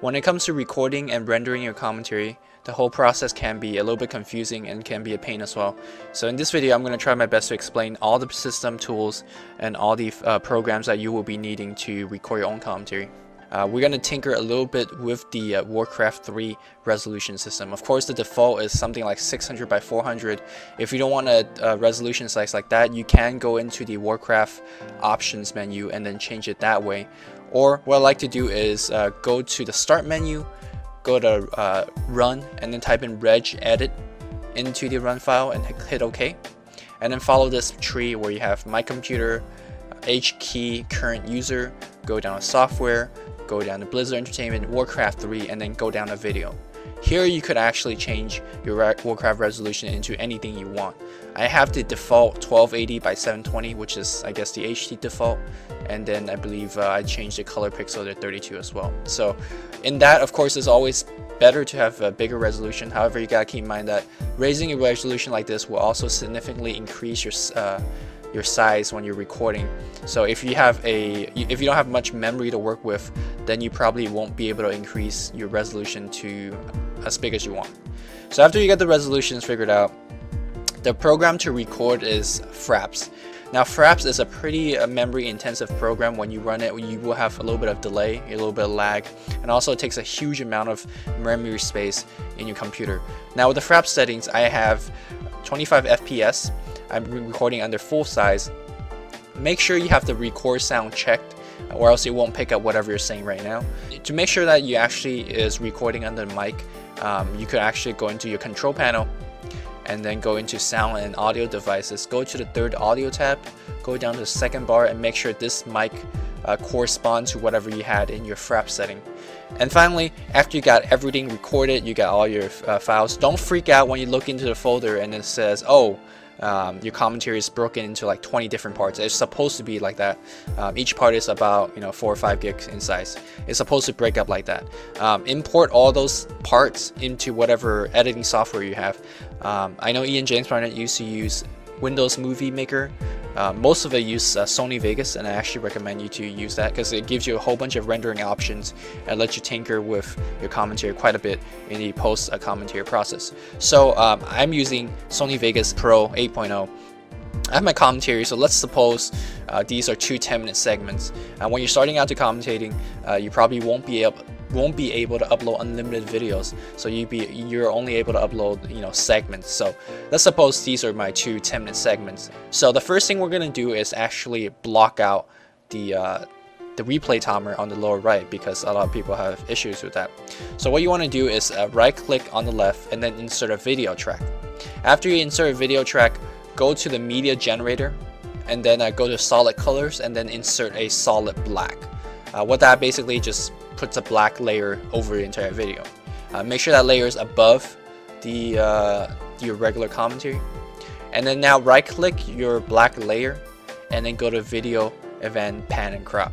When it comes to recording and rendering your commentary, the whole process can be a little bit confusing and can be a pain as well. So in this video, I'm going to try my best to explain all the system tools and all the programs that you will be needing to record your own commentary. We're going to tinker a little bit with the Warcraft 3 resolution system. Of course, the default is something like 600 by 400. If you don't want a resolution size like that, you can go into the Warcraft options menu and then change it that way. Or what I like to do is go to the start menu, go to run, and then type in regedit into the run file and hit OK. And then follow this tree where you have my computer, H key, current user, go down to software, go down to Blizzard Entertainment, Warcraft 3, and then go down to video. Here you could actually change your Warcraft resolution into anything you want. I have the default 1280 by 720, which is I guess the HD default, and then I believe I changed the color pixel to 32 as well. So in that, of course, it's always better to have a bigger resolution. However, you gotta keep in mind that raising a resolution like this will also significantly increase your size when you're recording. So if you don't have much memory to work with, then you probably won't be able to increase your resolution to as big as you want. So after you get the resolutions figured out, the program to record is Fraps. Now Fraps is a pretty memory intensive program. When you run it, you will have a little bit of delay, a little bit of lag, and also it takes a huge amount of memory space in your computer. Now with the Fraps settings, I have 25 FPS. I'm recording under full size. Make sure you have the record sound checked, or else it won't pick up whatever you're saying right now. To make sure that you actually is recording under the mic, you could actually go into your control panel and then go into sound and audio devices. Go to the third audio tab, go down to the second bar, and make sure this mic corresponds to whatever you had in your Fraps setting. And finally, after you got everything recorded, you got all your files, don't freak out when you look into the folder and it says, oh, your commentary is broken into like 20 different parts. It's supposed to be like that. Each part is about 4 or 5 gigs in size. It's supposed to break up like that. Import all those parts into whatever editing software you have. I know Ian James Barnett used to use Windows Movie Maker. Most of it use Sony Vegas, and I actually recommend you to use that because it gives you a whole bunch of rendering options and lets you tinker with your commentary quite a bit in the post commentary process. So I'm using Sony Vegas Pro 8.0. I have my commentary, so let's suppose these are two 10-minute segments. When you're starting out to commentating, you probably won't be able to upload unlimited videos, so you're only able to upload segments. So let's suppose these are my two 10-minute segments. So the first thing we're gonna do is actually block out the replay timer on the lower right, because a lot of people have issues with that. So what you want to do is right click on the left and then insert a video track. After you insert a video track, go to the media generator and then go to solid colors and then insert a solid black. What that basically just puts a black layer over the entire video. Make sure that layer is above your regular commentary, and then now right click your black layer and then go to video, event, pan, and crop.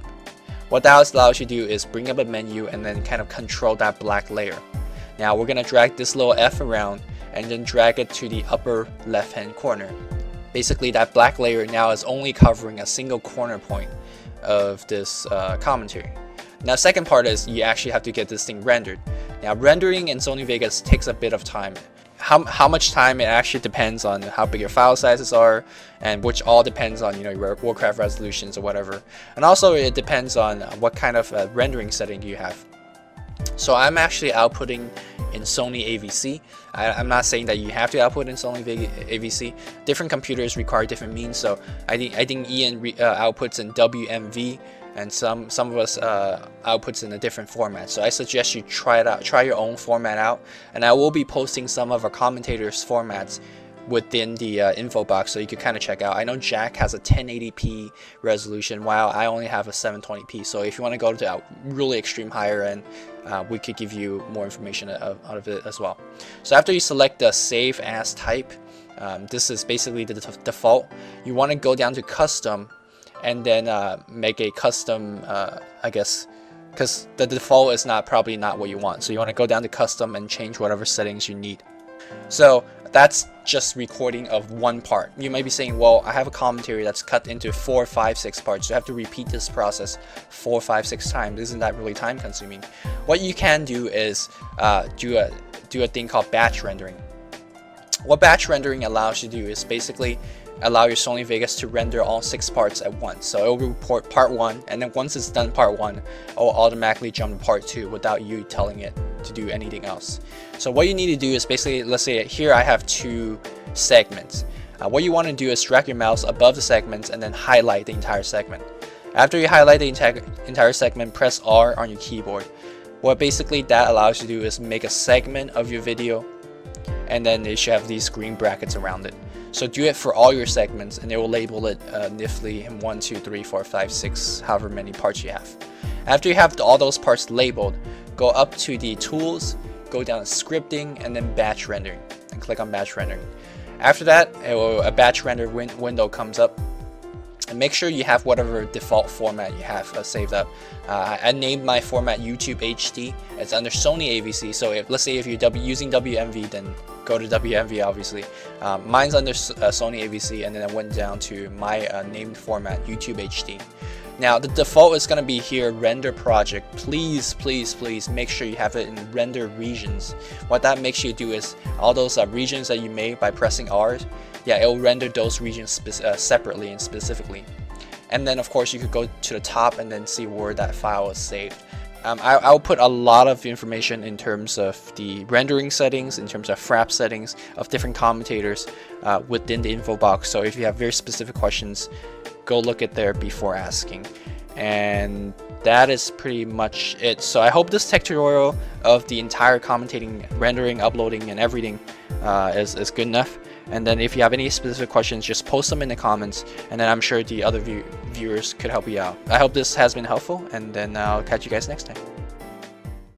What that allows you to do is bring up a menu and then kind of control that black layer. Now we're gonna drag this little F around and then drag it to the upper left hand corner. Basically that black layer now is only covering a single corner point of this commentary. Now second part is you actually have to get this thing rendered. Now rendering in Sony Vegas takes a bit of time. How much time, it actually depends on how big your file sizes are, and which all depends on your Warcraft resolutions or whatever. And also it depends on what kind of rendering setting you have. So I'm actually outputting in Sony AVC. I'm not saying that you have to output in Sony AVC. Different computers require different means. So I think Ian outputs in WMV, and some of us outputs in a different format. So I suggest you try it out, try your own format out, and I will be posting some of our commentators formats within the info box, so you can kind of check out. I know Jack has a 1080p resolution, while I only have a 720p. So if you want to go to a really extreme higher end, we could give you more information out of it as well. So after you select the save as type, this is basically the default. You want to go down to custom and then make a custom, I guess, because the default is probably not what you want. So you want to go down to custom and change whatever settings you need. So that's just recording of one part. You might be saying, well, I have a commentary that's cut into 4, 5, 6 parts. You have to repeat this process 4, 5, 6 times. Isn't that really time consuming? What you can do is do a thing called batch rendering. What batch rendering allows you to do is basically allow your Sony Vegas to render all 6 parts at once. So it will report part 1, and then once it's done part 1, it will automatically jump to part 2 without you telling it to do anything else. So what you need to do is basically, let's say here I have 2 segments. What you want to do is drag your mouse above the segments and then highlight the entire segment. After you highlight the entire segment, press R on your keyboard. What basically that allows you to do is make a segment of your video, and then they should have these green brackets around it. So do it for all your segments, and it will label it nifty 1, 2, 3, 4, 5, 6, however many parts you have. After you have all those parts labeled, go up to the tools, go down to scripting, and then batch rendering, and click on batch rendering. After that, a batch render window comes up, and make sure you have whatever default format you have saved up. I named my format YouTube HD. It's under Sony AVC, so let's say if you're using WMV, then go to WMV obviously. Mine's under Sony AVC, and then I went down to my named format YouTube HD. Now the default is going to be here, render project. Please make sure you have it in render regions. What that makes you do is all those regions that you made by pressing R, yeah, it will render those regions separately and specifically. And then of course you could go to the top and then see where that file is saved. I'll put a lot of information in terms of the rendering settings, in terms of Fraps settings of different commentators within the info box. So if you have very specific questions, go look at there before asking. And that is pretty much it. So I hope this tech tutorial of the entire commentating, rendering, uploading, and everything is good enough. And then if you have any specific questions, just post them in the comments, and then I'm sure the other viewers could help you out. I hope this has been helpful, and then I'll catch you guys next time.